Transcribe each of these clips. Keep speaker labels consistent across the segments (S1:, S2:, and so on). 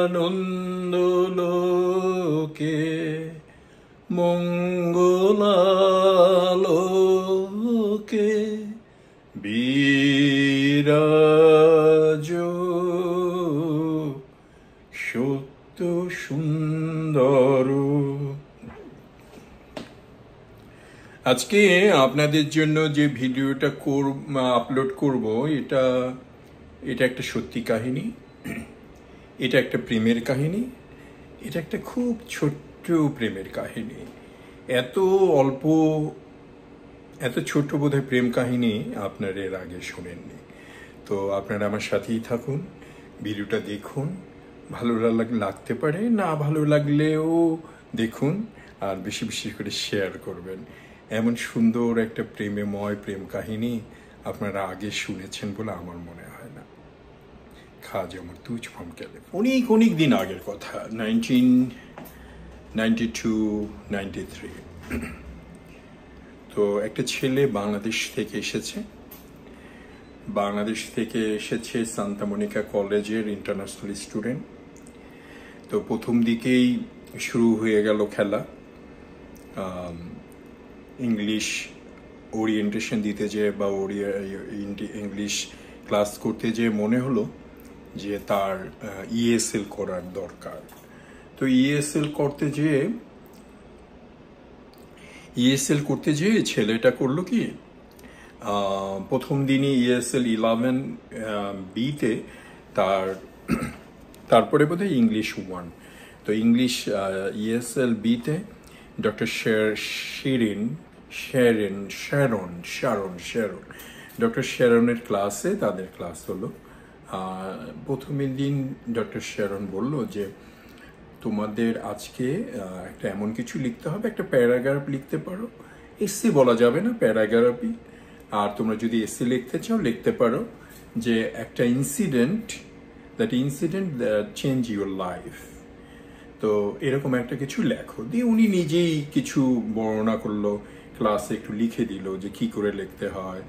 S1: আনন্দলোকে মঙ্গলালোকে বিরাজ সত্য সুন্দর। আজকে আপনাদের জন্য যে ভিডিওটা আপলোড করব, এটা একটা সত্যি কাহিনী, এটা একটা প্রেমের কাহিনী, এটা একটা খুব ছোট্ট প্রেমের কাহিনী। এত ছোট্ট বোধহয় প্রেম কাহিনী আপনারা এর আগে শোনেননি। তো আপনারা আমার সাথেই থাকুন, ভিডিওটা দেখুন, ভালো লাগতে পারে, না ভালো লাগলেও দেখুন, আর বেশি বেশি করে শেয়ার করবেন। এমন সুন্দর একটা প্রেমময় প্রেম কাহিনী আপনারা আগে শুনেছেন বলে আমার মনে হয় না। খাজা মরতুজ ফ্রম ক্যালিফোর্নিয়া, অনেক দিন আগের কথা, 1992-93। তো একটা ছেলে বাংলাদেশ থেকে এসেছে সান্তা মনিকা কলেজের ইন্টারন্যাশনাল স্টুডেন্ট। তো প্রথম দিকেই শুরু হয়ে গেল খেলা। ইংলিশ ওরিয়েন্টেশন দিতে যেয়ে বা ইংলিশ ক্লাস করতে যেয়ে মনে হলো যে তার ইএসএল করার দরকার। তো ইএসএল করতে যেয়ে ছেলেটা করলো কি, প্রথম দিনই ইএসএল 11 বিতে তারপরে বোধহয় ইংলিশ 1। তো ইংলিশ ইএসএল বিতে ডক্টর ডক্টর শ্যারনের ক্লাসে তাদের ক্লাস হলো। প্রথমের দিন ডক্টর শ্যারন বলল যে তোমাদের আজকে একটা এমন কিছু লিখতে হবে, একটা প্যারাগ্রাফ লিখতে পারো, এসে বলা যাবে না, প্যারাগ্রাফই। আর তোমরা যদি এসে লিখতে চাও লিখতে পারো যে একটা incident that change your life. তো এরকম একটা কিছু লেখো। দিয়ে উনি নিজেই কিছু বর্ণনা করলো, ক্লাসে একটু লিখে দিল যে কি করে লিখতে হয়।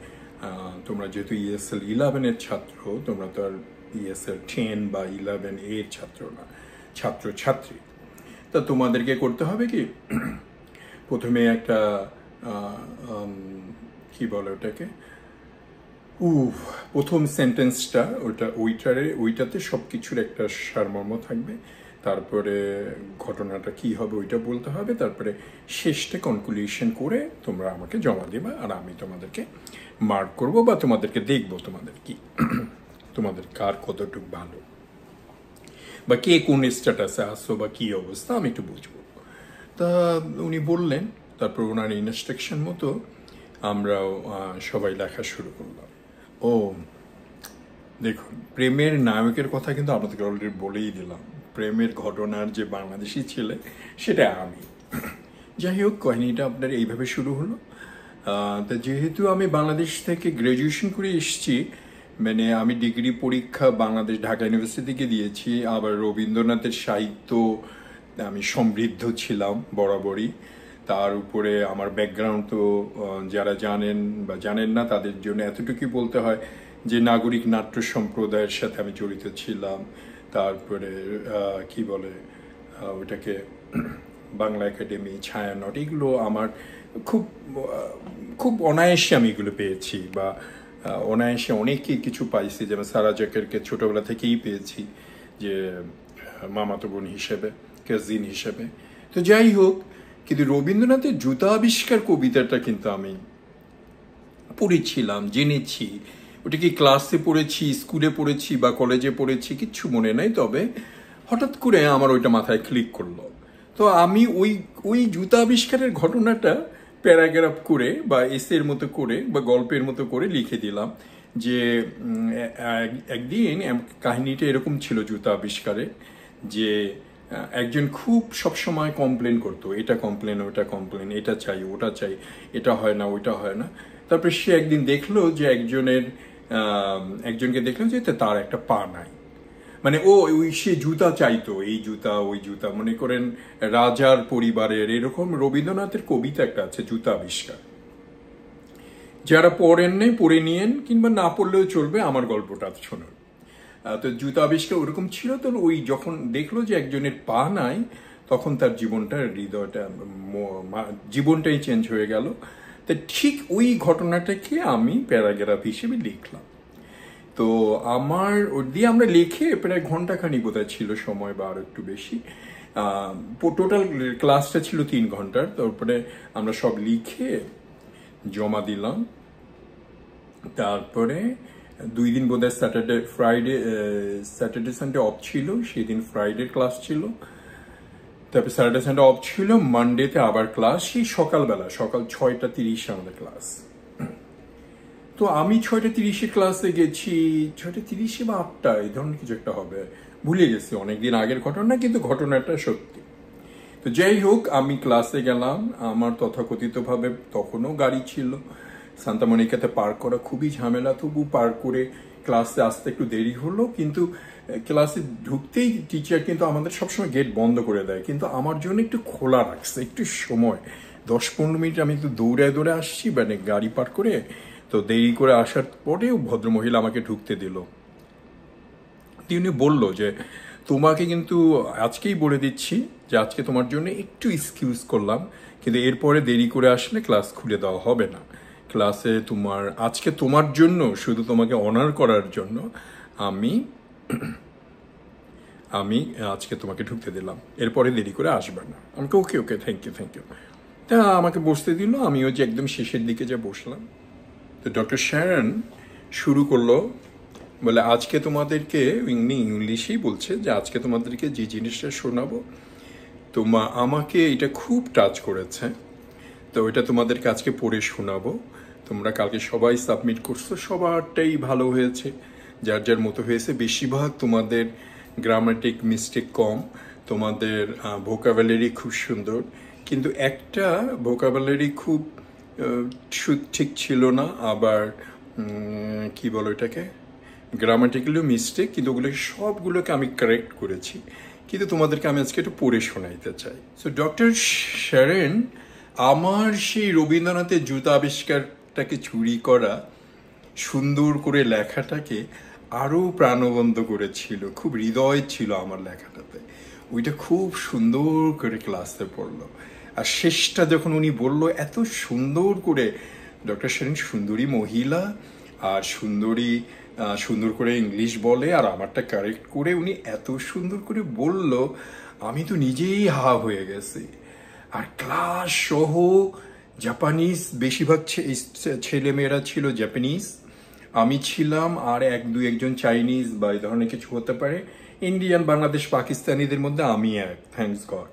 S1: তোমরা যেহেতু ইএসএল 11-এর ছাত্র, তোমরা তো আর ইএসএল 10 বা 11 এর ছাত্র না, ছাত্রছাত্রী। তা তোমাদেরকে করতে হবে কি, প্রথমে একটা কি বলে ওটাকে, প্রথম সেন্টেন্সটা ওইটাতে সবকিছুর একটা সারমর্ম থাকবে। তারপরে ঘটনাটা কি হবে ওইটা বলতে হবে। তারপরে শেষটা কনক্লুশন করে তোমরা আমাকে জমা দেবে, আর আমি তোমাদেরকে মার্ক করব বা তোমাদেরকে দেখবো তোমাদের কার কতটুকু ভালো, বা কে কোন স্ট্যাটাসে আসো বা কি অবস্থা আমি একটু বুঝবো। তা উনি বললেন, তারপর ওনার ইনস্ট্রাকশন মতো আমরাও সবাই লেখা শুরু করলাম। ও দেখুন, প্রেমের নায়কের কথা কিন্তু আপনাদেরকে অলরেডি বলেই দিলাম। প্রেমের ঘটনার যে বাংলাদেশি ছেলে সেটা আমি। যাই হোক, কাহিনীটা আপনার এইভাবে শুরু হলো। তা যেহেতু আমি বাংলাদেশ থেকে গ্র্যাজুয়েশন করে এসেছি, মানে আমি ডিগ্রি পরীক্ষা বাংলাদেশ ঢাকা ইউনিভার্সিটি থেকে দিয়েছি, আবার রবীন্দ্রনাথের সাহিত্য আমি সমৃদ্ধ ছিলাম বরাবরই। তার উপরে আমার ব্যাকগ্রাউন্ড তো যারা জানেন বা জানেন না তাদের জন্য এতটুকুই বলতে হয় যে নাগরিক নাট্য সম্প্রদায়ের সাথে আমি জড়িত ছিলাম। তারপরে কি বলে ওটাকে, বাংলা একাডেমি, ছায়ানট, এগুলো আমার খুব অনায়াসে আমি এগুলো পেয়েছি, বা অনায়াসে অনেকেই কিছু পাইছি। যেমন সারা জাকেরকে ছোটবেলা থেকেই পেয়েছি যে মামাতো বোন হিসেবে, কাজিন হিসেবে। তো যাই হোক, কিন্তু রবীন্দ্রনাথের জুতা আবিষ্কার কবিতাটা কিন্তু আমি পড়েছিলাম, জেনেছি। ওটা কি ক্লাসে পড়েছি, স্কুলে পড়েছি বা কলেজে পড়েছি কিচ্ছু মনে নাই, তবে হঠাৎ করে আমার ওইটা মাথায় ক্লিক করলো। তো আমি ওই জুতা আবিষ্কারের ঘটনাটা প্যারাগ্রাফ করে বা এসের মতো করে বা গল্পের মতো করে লিখে দিলাম। যে একদিন কাহিনীটা এরকম ছিল জুতা আবিষ্কারে, যে একজন খুব সবসময় কমপ্লেন করতো, এটা কমপ্লেন, ওটা কমপ্লেন, এটা চাই, ওটা চাই, এটা হয় না, ওইটা হয় না। তারপরে সে একদিন দেখলো যে একজনকে দেখলো যে তার একটা পা নাই। মানে সে জুতা চাইতো, এই জুতা ওই জুতা, মনে করেন রাজার পরিবারের এরকম। রবীন্দ্রনাথের কবিতা একটা আছে জুতা আবিষ্কার, যারা পড়েন নাই পড়ে নিয়েন, কিংবা না পড়লেও চলবে, আমার গল্পটা শুনুন। তো জুতা আবিষ্কার ওরকম ছিল। তো ওই যখন দেখলো যে একজনের পা নাই, তখন তার হৃদয়টা জীবনটাই চেঞ্জ হয়ে গেল। তো ঠিক ওই ঘটনাটাকে আমি প্যারাগ্রাফ হিসেবে লিখলাম। তো আমার ওর দিয়ে আমরা লিখে প্রায় ঘন্টাখানি বোধহয় ছিল সময়, বা আরো একটু বেশি। টোটাল ক্লাসটা ছিল 3 ঘন্টার। তারপরে আমরা সব লিখে জমা দিলাম। তারপরে 2 দিন বোধহয় স্যাটারডে সানডে অফ ছিল, সেদিন ফ্রাইডে ক্লাস ছিল। তারপরে স্যাটারডে সানডে অফ ছিল, মানডেতে আবার ক্লাস, সেই সকালবেলা, সকাল 6:30 আমাদের ক্লাস। তো আমি 6:30 ক্লাসে গেছি, 6:30 বা 8টা এই ধরনের কিছু একটা হবে, ভুলে গেছি, অনেকদিন আগের ঘটনা, কিন্তু ঘটনাটা সত্যি। তো যাই হোক, আমি ক্লাসে গেলাম। আমার তথাকথিতভাবে তখনও গাড়ি ছিল, সান্তা মনিকাতে পার্ক করা খুবই ঝামেলা, তবু পার্ক করে ক্লাসে আসতে একটু দেরি হলো। কিন্তু ক্লাসে ঢুকতেই টিচার কিন্তু আমাদের সবসময় গেট বন্ধ করে দেয়, কিন্তু আমার জন্য একটু খোলা রাখছে, একটু সময় 10-15 মিনিট আমি একটু দৌড়ে আসছি, মানে গাড়ি পার্ক করে। তো দেরি করে আসার পরেও ভদ্রমহিলা আমাকে ঢুকতে দিল। তিনি বলল যে তোমাকে কিন্তু আজকেই বলে দিচ্ছি যে আজকে তোমার জন্য একটু এক্সকিউজ করলাম, কিন্তু এরপরে দেরি করে আসলে ক্লাস খুলে দেওয়া হবে না। ক্লাসে আজকে তোমার জন্য, শুধু তোমাকে অনার করার জন্য আমি আমি আজকে তোমাকে ঢুকতে দিলাম, এরপরে দেরি করে আসবে না। আমাকে ওকে থ্যাংক ইউ। তা আমাকে বসতে দিল, আমিও যে একদম শেষের দিকে যা বসলাম। তো ডক্টর শ্যারন শুরু করলো, বলে আজকে তোমাদেরকে, ইংলিশেই বলছে, যে আজকে তোমাদেরকে যে জিনিসটা শোনাবো আমাকে এটা খুব টাচ করেছে, তো এটা তোমাদেরকে আজকে পড়ে শোনাবো। তোমরা কালকে সবাই সাবমিট করছো, সবারটাই ভালো হয়েছে, যার যার মতো হয়েছে। বেশিরভাগ তোমাদের গ্রামাটিক মিস্টেক কম, তোমাদের ভোকাবুলারি খুব সুন্দর, কিন্তু একটা ভোকাবুলারি খুব ঠিক ছিল না, আবার কি বলো এটাকে, গ্রামাটিক্যালিও মিস্টেক, কিন্তু সবগুলোকে আমি কারেক্ট করেছি। কিন্তু তোমাদেরকে আমি আজকে একটু পড়ে শোনাইতে চাই। সো ডক্টর শ্যারন আমার সেই রবীন্দ্রনাথের জুতা আবিষ্কারটাকে চুরি করা সুন্দর করে লেখাটাকে আরো প্রাণবন্ত করেছিল, খুব হৃদয় ছিল আমার লেখাটাতে। ওইটা খুব সুন্দর করে ক্লাসে পড়লো। আর শেষটা যখন উনি বলল এত সুন্দর করে, ডক্টর শ্যারন সুন্দরী মহিলা, আর সুন্দর করে ইংলিশ বলে, আর আমারটা কারেক্ট করে উনি এত সুন্দর করে বলল, আমি তো নিজেই হা হয়ে গেছি। আর ক্লাস সহ জাপানিজ, বেশিরভাগ ছেলেমেয়েরা ছিল জাপানিজ, আমি ছিলাম, আর 1-2 চাইনিজ বা এই ধরনের কিছু হতে পারে, ইন্ডিয়ান, বাংলাদেশ, পাকিস্তানিদের মধ্যে আমি এক, থ্যাঙ্কস গড।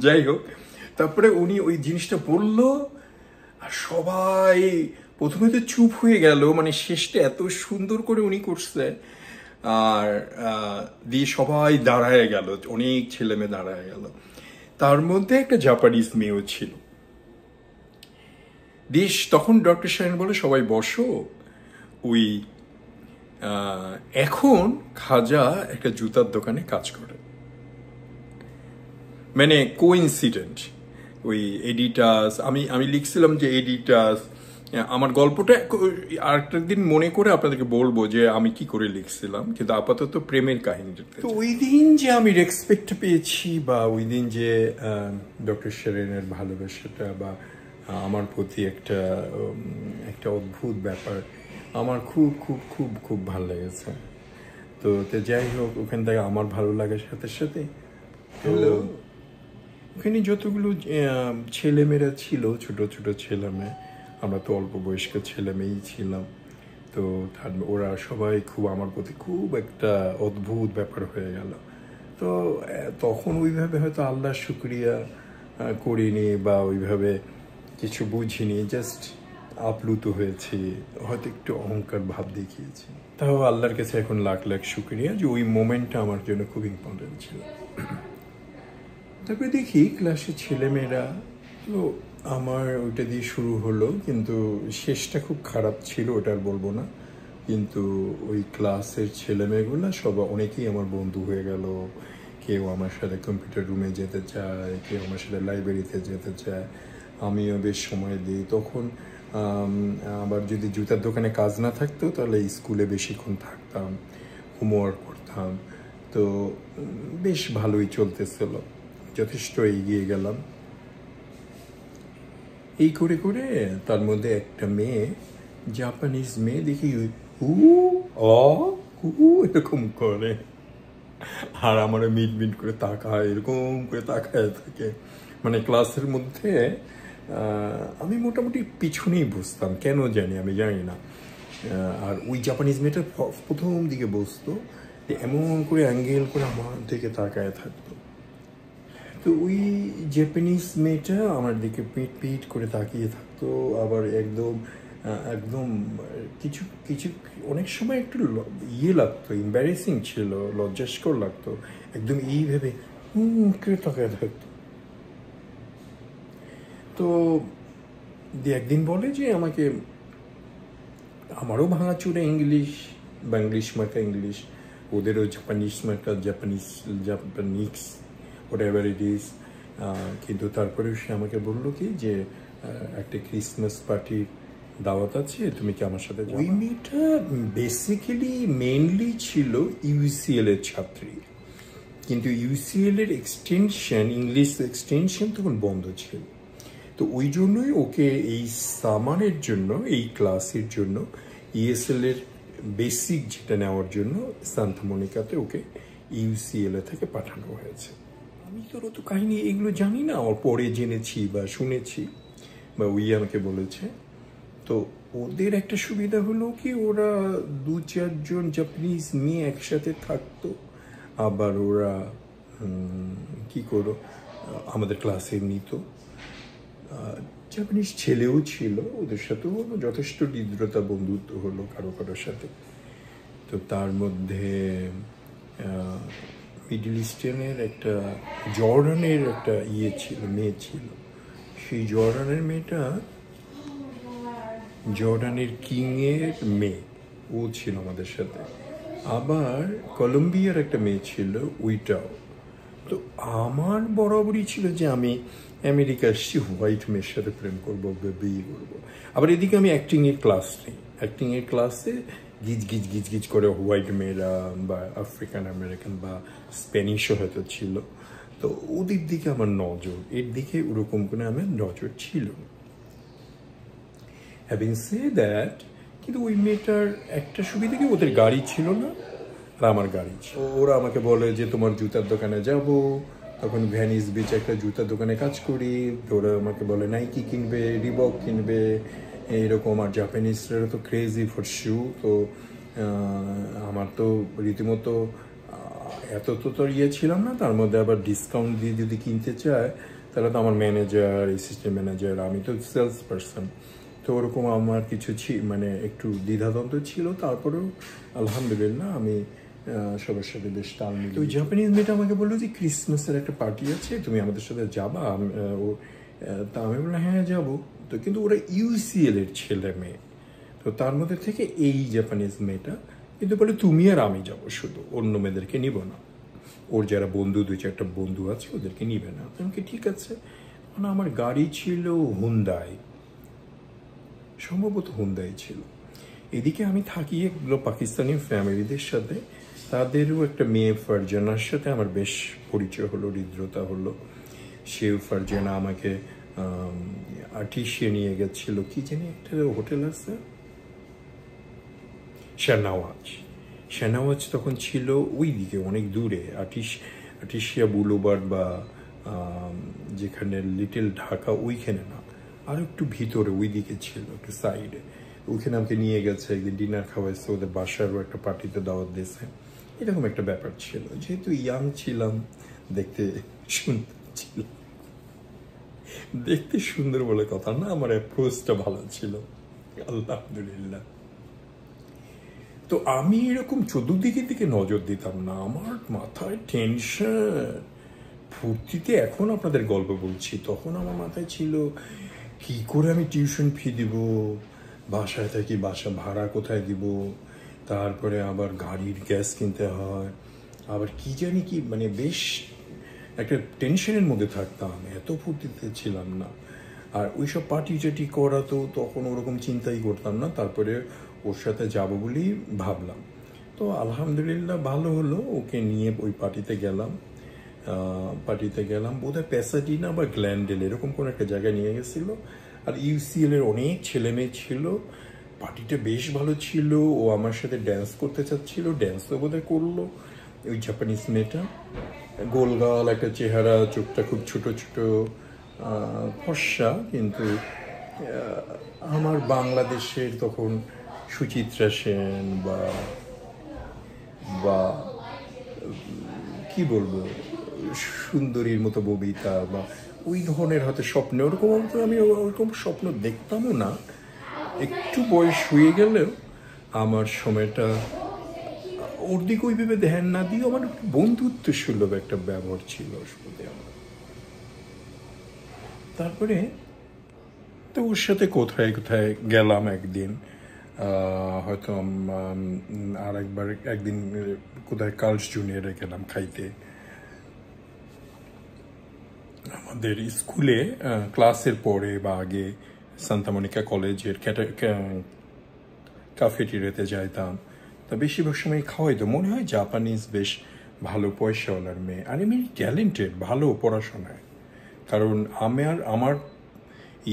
S1: যাই হোক, তারপরে উনি ওই জিনিসটা বলল, আর সবাই প্রথমে তো চুপ হয়ে গেল, মানে শেষটা এত সুন্দর করে উনি করছে। আর দিয়ে সবাই দাঁড়ায় গেল, অনেক ছেলে মেয়ে দাঁড়ায় গেল, তার মধ্যে একটা জাপানিজ মেয়েও ছিল। তখন ডক্টর শ্যারন বলে, সবাই বসো। ওই এখন খাজা একটা জুতার দোকানে কাজ করে, মানে কোইন্সিডেন্ট। ওই এডিটাস, আমি লিখছিলাম যে এডিটাস, আমার গল্পটা আরেকটা দিন মনে করে আপনাদেরকে বলবো যে আমি কি করে লিখছিলাম, কিন্তু আপাতত প্রেমের কাহিনীটা। তো ওই দিন যে আমি রেসপেক্ট পেয়েছি, বা ওই দিন যে ডক্টর শ্যারনের ভালোবাসাটা, বা আমার প্রতি একটা অদ্ভুত ব্যাপার, আমার খুব খুব খুব খুব ভালো লেগেছে। তো যাই হোক, ওখান থেকে আমার ভালো লাগার সাথে সাথে ওখানে যতগুলো ছেলেমেয়েরা ছিল, ছোট ছোট ছেলেমেয়ে, আমরা তো অল্প বয়স্ক ছেলেমেয়েই ছিলাম, তো ওরা সবাই খুব আমার প্রতি খুব একটা অদ্ভুত ব্যাপার হয়ে গেল। তো তখন ওইভাবে হয়তো আল্লাহর শুকরিয়া করিনি, বা ওইভাবে কিছু বুঝিনি, জাস্ট আপ্লুত হয়েছি, হয়তো একটু অহংকার ভাব দেখিয়েছি। তাও আল্লাহর কাছে এখন লাখ লাখ শুকরিয়া যে ওই মোমেন্টটা আমার জন্য খুব ইম্পর্টেন্ট ছিল। তারপরে দেখি ক্লাসের ছেলেমেয়েরা, তো আমার ওইটা দিয়ে শুরু হলো, কিন্তু শেষটা খুব খারাপ ছিল, ওটা আর বলবো না। কিন্তু ওই ক্লাসের ছেলেমেয়েগুলো অনেকেই আমার বন্ধু হয়ে গেল। কেউ আমার সাথে কম্পিউটার রুমে যেতে চায়, কেউ আমার সাথে লাইব্রেরিতে যেতে চায়, আমিও বেশ সময় দিই। তখন আবার যদি জুতার দোকানে কাজ না থাকতো, তাহলে স্কুলে বেশিক্ষণ থাকতাম। হোমওয়ার্ক করতাম। তো বেশ ভালোই চলতেছিল, যথেষ্ট এগিয়ে গেলাম। এই করে করে তার মধ্যে একটা মেয়ে, জাপানিজ মেয়ে দেখি হু অ হু এরকম করে, আর আমার মিট মিট করে তাকায়, এরকম করে তাকায় থাকে। মানে ক্লাসের মধ্যে আমি মোটামুটি পিছনেই বসতাম, কেন জানি, আমি জানি না। আর ওই জাপানিজ মেয়েটা প্রথম দিকে বসতো, এমন করে অ্যাঙ্গেল করে আমার দিকে তাকায় থাকতো। তো ওই জাপানিজ মেয়েটা আমার দিকে পিট পিট করে তাকিয়ে থাকতো, আবার একদম একদম কিছু কিছু অনেক সময় একটু ইয়ে লাগতো, এম্বারেসিং ছিল, লজ্জাস্কর লাগতো, একদম এইভাবে করে তাকায় থাকতো। তো একদিন বলে যে আমাকে, আমারও ভাঙাচুরে ইংলিশ, বাংলিশ মার্কা ইংলিশ, ওদেরও জাপানিজ মার্কা জাপানিক্স, হোয়াটএভার ইট ইজ। কিন্তু তারপরে সে আমাকে বললো কি যে একটা ক্রিসমাস পার্টির দাওয়াত আছে, তুমি কি আমার সাথে যাবে? ওই মেয়েটা বেসিক্যালি মেইনলি ছিল ইউসিএল এর ছাত্রী, কিন্তু ইউসিএল এর এক্সটেনশন, ইংলিশ এক্সটেনশন তখন বন্ধ ছিল। তো ওই জন্যই ওকে এই সামারের জন্য, এই ক্লাসের জন্য, ইএসএল এর বেসিক যেটা নেওয়ার জন্য সান্তা মনিকাতে ওকে ইউসিএল এ থেকে পাঠানো হয়েছে। আমি তো অত কাহিনী এগুলো জানি না, ওর পরে জেনেছি বা শুনেছি, বা ওই আমাকে বলেছে। তো ওদের একটা সুবিধা হলো কি, ওরা 2-4 জন জাপানিজ মেয়ে একসাথে থাকতো, আবার ওরা কি করো আমাদের ক্লাসে নিত। জাপানিজ ছেলেও ছিল, ওদের সাথেও যথেষ্ট হৃদ্রতা, বন্ধুত্ব হলো কারো কারোর সাথে। তো তার মধ্যে মিডল ইস্টার্নের একটা জর্ডানের একটা ইয়ে ছিল, মেয়ে ছিল। সেই জর্ডানের মেয়েটা জর্ডানের কিংয়ের মেয়ে, ও ছিল আমাদের সাথে। আবার কলম্বিয়ার একটা মেয়ে ছিল, ওইটাও। তো আমার বরাবরই ছিল যে আমি আমেরিকা আসছি, হোয়াইট মেয়ের সাথে প্রেম করবো, বিয়ে করবো। আবার এদিকে আমি অ্যাক্টিংয়ের ক্লাস নেই, অ্যাক্টিংয়ের ক্লাসে গিজ গিজ গিজ গিজ করে হোয়াইট মেয়েরা বা আফ্রিকান আমেরিকান বা স্প্যানিশও হয়তো ছিল। তো ওদের দিকে আমার নজর, এর দিকে ওরকম করে আমার নজর ছিল। হ্যাভিং সে দ্যাট, কিন্তু ওই মেয়েটার একটা সুবিধা কি, ওদের গাড়ি ছিল না, আর আমার গাড়ি ছিল। ওরা আমাকে বলে যে তোমার জুতার দোকানে যাব, তখন ভ্যানিস বিচে একটা জুতার দোকানে কাজ করি। ওরা আমাকে বলে নাইকি কিনবে, রিবক কিনবে, এইরকম। আর জাপানিজরা তো ক্রেজি ফর শু। তো আমার তো রীতিমতো এত তো ইয়ে ছিলাম না, তার মধ্যে আবার ডিসকাউন্ট দিয়ে যদি কিনতে চায়, তাহলে তো আমার ম্যানেজার, অ্যাসিস্ট্যান্ট ম্যানেজার, আমি তো সেলস পারসন, তো ওরকম আমার কিছু মানে একটু দ্বিধাদ্বন্দ্ব ছিল। তারপরেও আলহামদুলিল্লাহ আমি সবার সাথে বেশ তাল মিলি। তো ওই জাপানিজ মেয়েটা আমাকে বললো যে ক্রিসমাসের একটা পার্টি আছে, তুমি আমাদের সাথে যাবা? তা আমি বললাম হ্যাঁ যাবো। তো কিন্তু ওরা ইউসিএল এর ছেলে মেয়ে, তো তার মধ্যে থেকে এই জাপানিজ মেয়েটা কিন্তু বলে তুমি আর আমি যাবো, শুধু অন্য মেয়েদেরকে নিব না, ওর যারা বন্ধু, 2-4টা বন্ধু আছে ওদেরকে নিবে না। আমাকে ঠিক আছে। মানে আমার গাড়ি ছিল হুন্ডাই, সম্ভবত হুন্ডাই ছিল। এদিকে আমি থাকি এগুলো পাকিস্তানি ফ্যামিলিদের সাথে, তাদেরও একটা মেয়ে ফারজানার সাথে আমার বেশ পরিচয় হলো, হৃদ্রতা হলো। সেও ফারজানা আমাকে আর্টিসে নিয়ে গেছিল, কি জানি একটা হোটেল আছে, শাহনওয়াজ তখন ছিল ওই দিকে অনেক দূরে, আর্টিসিয়া বুলবার্ড বা যেখানে লিটল ঢাকা ওইখানে না, আর একটু ভিতরে ওই দিকে ছিল, একটু সাইডে। ওইখানে আমাকে নিয়ে গেছে, একদিন ডিনার খাওয়াইছে, ওদের বাসারও একটা পার্টিতে দাওয়াত দিয়েছে, এরকম একটা ব্যাপার ছিল। যেহেতু ইয়াং ছিলাম, দেখতে সুন্দর ছিল, দেখতে সুন্দর বলে কথা না, আমার অ্যাপ্রোচটা ভালো ছিল, আলহামদুলিল্লাহ। তো আমি এরকম চতুর্দিকের দিকে নজর দিতাম না, আমার মাথায় টেনশন। ফুর্তিতে এখন আপনাদের গল্প বলছি, তখন আমার মাথায় ছিল কি করে আমি টিউশন ফি দিব, বাসায় থাকি, বাসা ভাড়া কোথায় দিব, তারপরে আবার গাড়ির গ্যাস কিনতে হয়, আবার কি জানি কি, মানে বেশ একটা টেনশনের মধ্যে থাকতাম, এত ফুর্তিতে ছিলাম না। আর ওইসব পার্টি টাটি করা তো তখন ওরকম চিন্তাই করতাম না। তারপরে ওর সাথে যাবো বলেই ভাবলাম। তো আলহামদুলিল্লাহ ভালো হলো, ওকে নিয়ে ওই পার্টিতে গেলাম। বোধহয় প্যাসাডিনা বা গ্ল্যান্ডেল এরকম কোনো একটা জায়গায় নিয়ে গেছিলো। আর ইউসিএল এর অনেক ছেলে মেয়ে ছিল, পার্টিটা বেশ ভালো ছিল। ও আমার সাথে ড্যান্স করতে চাচ্ছিল, ড্যান্সও বোধহয় করলো। ওই জাপানিজ মেয়েটা, গোলগাল একটা চেহারা, চোখটা খুব ছোট ছোট, ফর্সা, কিন্তু আমার বাংলাদেশের তখন সুচিত্রা সেন বা বা কি বলবো, সুন্দরীর মতো ববিতা বা ওই ধরনের হয়তো স্বপ্ন, ওরকম তো আমি ওরকম স্বপ্ন দেখতামও না। একটু বয়স হয়ে গেলেও আমার সময়টা ওর দিকে ওইভাবে ধ্যান না দিয়ে আমার বন্ধুত্ব সুলভ একটা ব্যবহার ছিল শুরুতে আমার। তারপরে তো ওর সাথে কোথায় কোথায় গেলাম একদিন, হয়তো আর একদিন কোথায় কার্লস জুনিয়রে গেলাম খাইতে। আমাদের স্কুলে ক্লাসের পরে বা আগে সান্তা মনিকা কলেজের ক্যাফেটেরিয়াতে যাইতাম। তা বেশিরভাগ সময় খাওয়াইতো, মনে হয় জাপানিজ বেশ ভালো পয়সাওয়ালার মেয়ে, আর এমনি ট্যালেন্টেড, ভালো পড়াশোনায়। কারণ আমার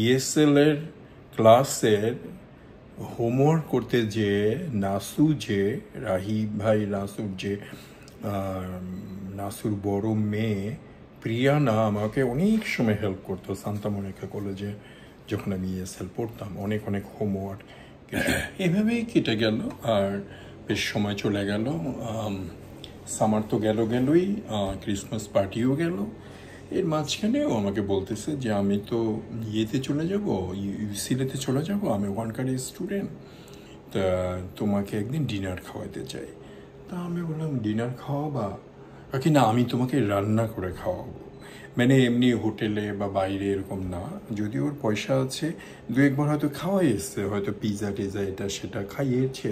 S1: ইএসএল এর ক্লাসের হোমওয়ার্ক করতে যে নাসুর বড় মেয়ে প্রিয়ানা আমাকে অনেক সময় হেল্প করতো সান্তা মনিকা কলেজে যখন আমি ইএসএল পড়তাম। অনেক অনেক হোমওয়ার্ক এভাবেই কেটে গেল, আর বেশ সময় চলে গেল। সামার তো গেলই, ক্রিসমাস পার্টিও গেল। এর মাঝখানেও আমাকে বলতেছে যে আমি তো ইয়েতে চলে যাব, ইউসিএলএতে চলে যাব, আমি ওখানকার স্টুডেন্ট, তা তোমাকে একদিন ডিনার খাওয়াতে চাই। তা আমি বললাম ডিনার খাওয়াবা? কি না, আমি তোমাকে রান্না করে খাওয়াবো, মানে এমনি হোটেলে বা বাইরে এরকম না। যদি ওর পয়সা আছে, দু একবার হয়তো খাওয়াই এসছে, হয়তো পিৎজা টিজা এটা সেটা খাইয়েছে।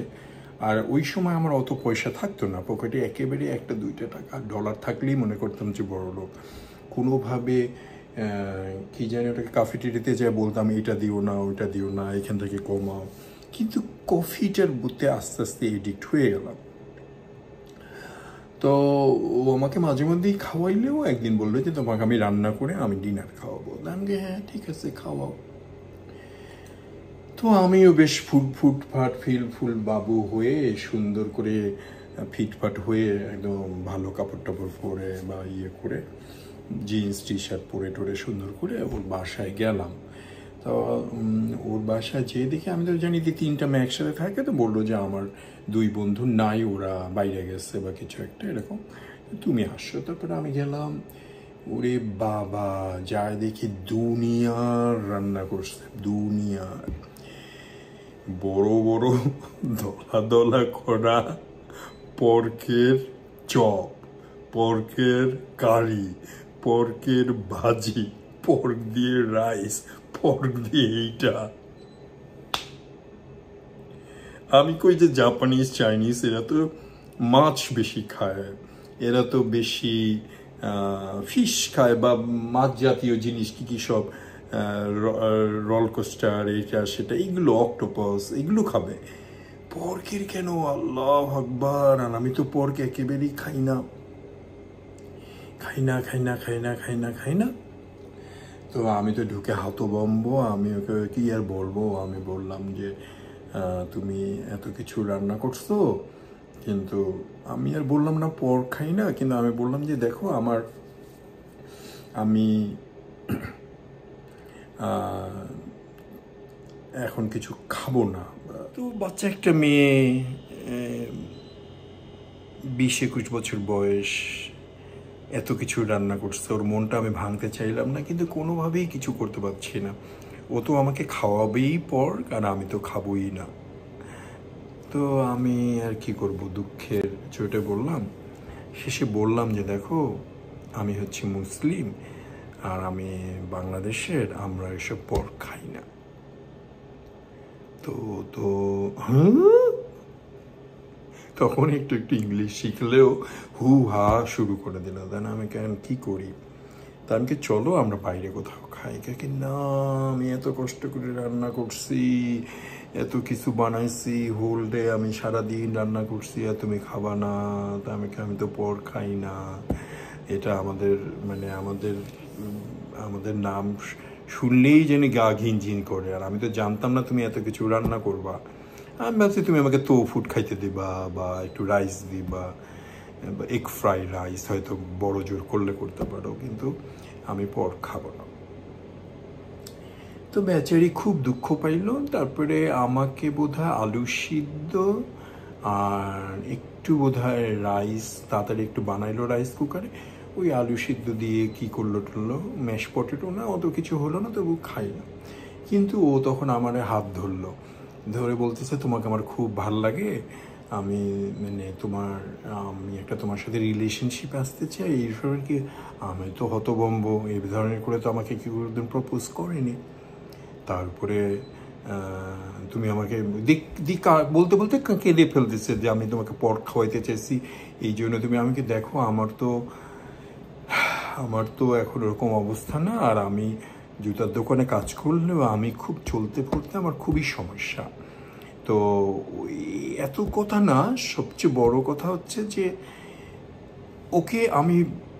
S1: আর ওই সময় আমার অত পয়সা থাকতো না পকেটে, একেবারে একটা দুইটা টাকা ডলার থাকলেই মনে করতাম যে বড় লোক। কোনোভাবে কি জানি ওটাকে ক্যাফেটেরিয়াতে যায় বলতাম এটা দিও না, ওইটা দিও না, এখান থেকে কমাও। কিন্তু কফিটার বুতে আস্তে আস্তে এডিক্ট হয়ে গেলাম। তো ও আমাকে মাঝে মধ্যেই খাওয়াইলেও একদিন বললো যে তোমাকে আমি রান্না করে আমি ডিনার খাওয়াবো। আমি হ্যাঁ ঠিক আছে খাওয়াও। তো আমিও বেশ ফুল বাবু হয়ে সুন্দর করে ফিটফাট হয়ে একদম ভালো কাপড় টাপড় পরে বা ইয়ে করে জিন্স টি শার্ট পরে টোরে সুন্দর করে ওর বাসায় গেলাম। তো ওর বাসায় যেয়ে দেখি, আমি তো জানি যে তিনটা মেয়ে একসাথে থাকে, তো বললো যে আমার দুই বন্ধু নাই, ওরা বাইরে গেছে বা কিছু একটা এরকম, তুমি আসছো। তারপরে আমি গেলাম, ওরে বাবা, যায় দেখি দুনিয়ার রান্না করছে, দুনিয়ার বড় বড় দলা দলা করা পর্কের চপ, পর্কের কারি, পর্কের ভাজি, পর্ক দিয়ে রাইস, পর্ক দিয়ে এইটা। আমি কই যে জাপানিজ চাইনিজ এরা তো মাছ বেশি খায়, এরা তো বেশি ফিশ খায় বা মাছ জাতীয় জিনিস, কি সব রোল কোস্টার, এটা সেটা, এগুলো অক্টোপাস এগুলো খাবে। পর্কের কেন, আল্লাহ আকবার! আর আমি তো পর্ক একেবারেই খাই না। তো আমি তো ঢুকে হতভম্ব, আমি ওকে কি আর বলবো। আমি বললাম যে তুমি এত কিছু রান্না করছো, কিন্তু আমি আর বললাম না পর্ক খাই না, কিন্তু আমি বললাম যে দেখো আমি এখন কিছু খাবো না। তো বাচ্চা একটা মেয়ে, 20-21 বছর বয়স, এত কিছু রান্না করছে, ওর মনটা আমি ভাঙতে চাইলাম না, কিন্তু কোনোভাবেই কিছু করতে পারছি না। ও তো আমাকে খাওয়াবেই পর্ক, আর আমি তো খাবোই না। তো আমি আর কি করব, দুঃখের চোটে বললাম, শেষে বললাম যে দেখো আমি হচ্ছি মুসলিম, আর আমি বাংলাদেশের, আমরা এসব পর্ক খাই না। তো তখন একটু ইংলিশ শিখলেও হু হা শুরু করে দিল। দেন আমি কেন কি করি, তা আমি চলো আমরা বাইরে কোথাও খাই। কি না, আমি এত কষ্ট করে রান্না করছি, এত কিছু বানাইছি, হোল ডে আমি সারাদিন রান্না করছি, আর তুমি খাবা না? তা আমি তো পর খাই না। এটা আমাদের মানে আমাদের নাম শুনলেই যেন গা ঘিনঝিন করে। আর আমি তো জানতাম না তুমি এত কিছু রান্না করবা। আমি ভাবছি তুমি আমাকে ফুড খাইতে দিবা, বা একটু রাইস দিবা, এগ ফ্রাই রাইস হয়তো বড় জোর করলে করতে পারো, কিন্তু আমি পর খাবো না। তো বেচারি খুব দুঃখ পাইল। তারপরে আমাকে বোধহয় আলু সিদ্ধ আর একটু বোধহয় রাইস তাড়াতাড়ি একটু বানাইলো রাইস কুকারে। ওই আলু সিদ্ধ দিয়ে কি করলো টললো, ম্যাশ পটেটো না, অত কিছু হলো না, তবু খাইলাম। কিন্তু ও তখন আমার হাত ধরলো, ধরে বলতেছে তোমাকে আমার খুব ভাল লাগে, আমি মানে আমি একটা তোমার সাথে রিলেশনশিপে আসতে চাই এইসবের কি। আমি তো হতভম্ব, এই ধরনের করে তো আমাকে কি কোনোদিন প্রপোজ করেনি। তারপরে তুমি আমাকে বলতে বলতে কেঁদে ফেলতেছে যে আমি তোমাকে পর খাওয়াইতে চাইছি, এই জন্য তুমি আমাকে দেখো, আমার তো এখন ওরকম অবস্থা না, আর আমি জুতার দোকানে কাজ করলেও আমি খুব চলতে পড়তে আমার খুবই সমস্যা। তো এত কথা না, সবচেয়ে বড় কথা হচ্ছে যে ওকে আমি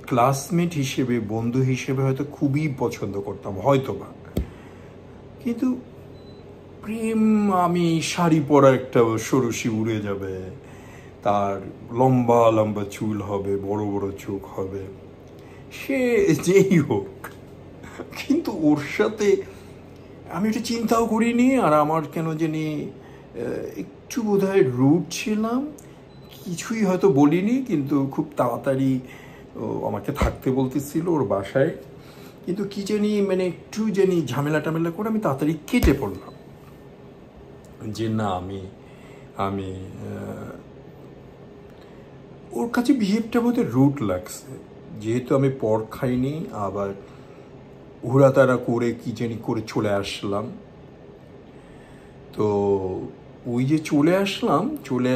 S1: ক্লাসমেট হিসেবে, বন্ধু হিসেবে হয়তো খুবই পছন্দ করতাম হয়তো বা, কিন্তু প্রেম, আমি শাড়ি পরা একটা ষোড়শী উড়ে যাবে, তার লম্বা লম্বা চুল হবে, বড় বড় চোখ হবে, সে যেই হোক, কিন্তু ওর সাথে আমি এটা চিন্তাও করিনি। আর আমার কেন জানি একটু বোধহয় রুড ছিলাম, কিছুই হয়তো বলিনি, কিন্তু খুব তাড়াতাড়ি আমাকে থাকতে বলতেছিল ওর বাসায়, কিন্তু কি জানি মানে একটু জানি ঝামেলা টামেলা করে আমি তাড়াতাড়ি কেটে পড়লাম যে না, আমি ওর কাছে বিহেভটা বোধহয় রুট লাগছে, যেহেতু আমি পর খাইনি, আবার হুড়াতাড়া করে কি জানি করে চলে আসলাম। তো ওই যে চলে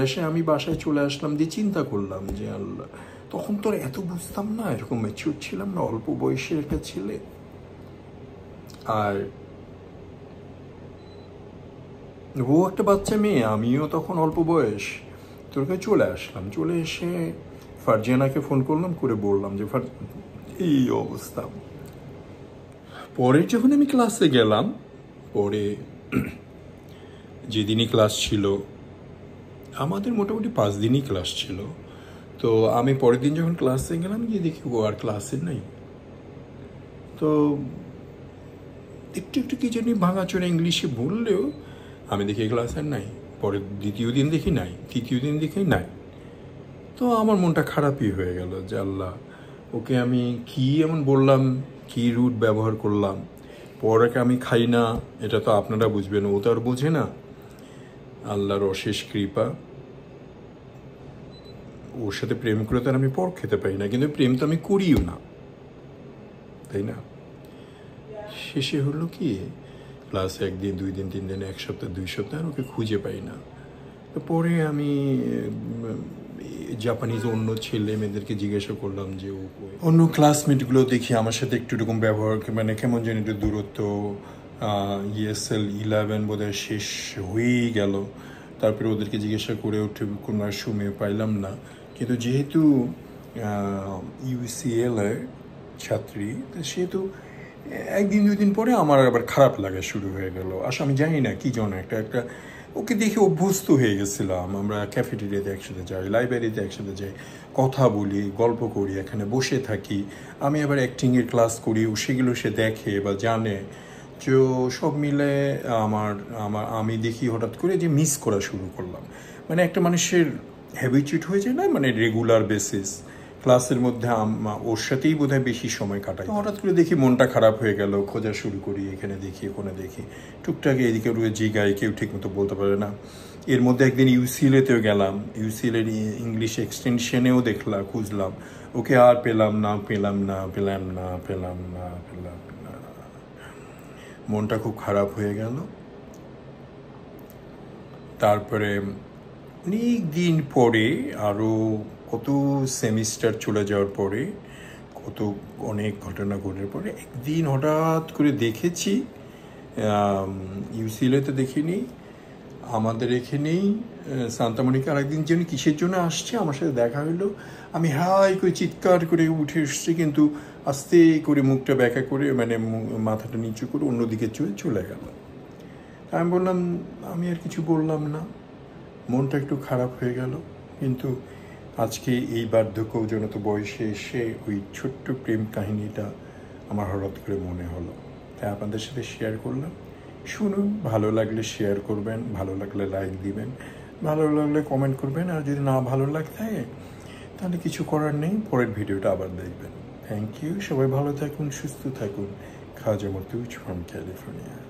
S1: আসে আমি বাসায় চলে আসলাম, দিয়ে চিন্তা করলাম যে আল্লাহ, তখন তো এত বুঝতাম না, এরকম ম্যাচিউর ছিলাম না, অল্প বয়সের একটা ছেলে। আর ও একটা বাচ্চা মেয়ে, আমিও তখন অল্প বয়স। তোর কাছে চলে এসে ফারজানাকে ফোন করলাম, করে বললাম যে এই অবস্থা। পরে যখন আমি ক্লাসে গেলাম, পরে যেদিনই ক্লাস ছিল, আমাদের মোটামুটি 5 দিনই ক্লাস ছিল, তো আমি পরের দিন যখন ক্লাসে গেলাম, গিয়ে দেখি ও আর ক্লাসে নাই। তো একটু কি জানি ভাঙাচোরা ইংলিশে বললেও আমি দেখি ক্লাসে নাই। পরে দ্বিতীয় দিন দেখি নাই, তৃতীয় দিন দেখি নাই। তো আমার মনটা খারাপই হয়ে গেল যে আল্লাহ, ওকে আমি কি এমন বললাম, কি রুট ব্যবহার করলাম। পরে আমি খাই না, এটা তো আপনারা বুঝবেন, ও তো আর বোঝে না। আল্লাহর অশেষ কৃপা, ওর সাথে প্রেম করে তো আমি পর খেতে পারি না, কিন্তু প্রেম তো আমি করিও না, তাই না? শেষে হলো কি, ক্লাস 1 দিন 2 দিন 3 দিন 1 সপ্তাহ 2 সপ্তাহ ওকে খুঁজে পাই না। তো পরে আমি জাপানিজ অন্য ছেলে মেয়েদেরকে জিজ্ঞাসা করলাম যে অন্য ক্লাসমেটগুলো দেখি আমার সাথে একটু এরকম ব্যবহার, মানে কেমন যেন একটু দূরত্ব। ESL 11 বোধহয় শেষ হয়েই গেল, তারপরে ওদেরকে জিজ্ঞাসা করে উঠে কোনো সময় পাইলাম না। কিন্তু যেহেতু UCL এর ছাত্রী, সেহেতু 1 দিন 2 দিন পরে আমার আবার খারাপ লাগা শুরু হয়ে গেল। আসলে আমি জানি না কি জন্য, একটা ওকে দেখে অভ্যস্ত হয়ে গেছিলাম। আমরা ক্যাফেটেরিয়াতে একসাথে যাই, লাইব্রেরিতে একসাথে যাই, কথা বলি, গল্প করি, এখানে বসে থাকি। আমি আবার অ্যাক্টিংয়ের ক্লাস করি, সেগুলো সে দেখে বা জানে। তো সব মিলে আমি দেখি হঠাৎ করে যে মিস করা শুরু করলাম। মানে একটা মানুষের হ্যাবিচুয়েট হয়ে যায় না, মানে রেগুলার বেসিস ক্লাসের মধ্যে ওর সাথেই বোধহয় বেশি সময় কাটাই। হঠাৎ করে দেখি মনটা খারাপ হয়ে গেল, খোঁজা শুরু করি, এখানে দেখি ওখানে দেখি, টুকটাক এদিকে রুয়ে জিগাই, কেউ ঠিক মতো বলতে পারে না। এর মধ্যে একদিন UCL-তেও গেলাম, UCL-এর ইংলিশ এক্সটেনশনেও খুঁজলাম, ওকে আর পেলাম না। মনটা খুব খারাপ হয়ে গেল। তারপরে অনেক দিন পরে, আরও কত সেমিস্টার চলে যাওয়ার পরে, অনেক ঘটনা ঘটার পরে একদিন হঠাৎ করে দেখেছি, UCL-তে দেখিনি, আমাদের এখানেই সান্তা মনিকা আরেকদিন যেন কিসের জন্য আসছে, আমার সাথে দেখা হলো, আমি হাই করে চিৎকার করে উঠে এসেছি, কিন্তু আস্তে করে মুখটা ব্যাকা করে মানে মাথাটা নিচু করে অন্যদিকে চলে গেল। আমি বললাম, আমি আর কিছু বললাম না, মনটা একটু খারাপ হয়ে গেল। কিন্তু আজকে এই বার্ধক্যজনিত বয়সে এসে ওই ছোট্ট প্রেম কাহিনীটা আমার হঠাৎ করে মনে হলো, তাই আপনাদের সাথে শেয়ার করলাম। শুনুন, ভালো লাগলে শেয়ার করবেন, ভালো লাগলে লাইক দিবেন, ভালো লাগলে কমেন্ট করবেন, আর যদি না ভালো লাগে তাহলে কিছু করার নেই, পরের ভিডিওটা আবার দেখবেন। থ্যাংক ইউ, সবাই ভালো থাকুন, সুস্থ থাকুন। খাজা মতুজ ফ্রম ক্যালিফোর্নিয়া।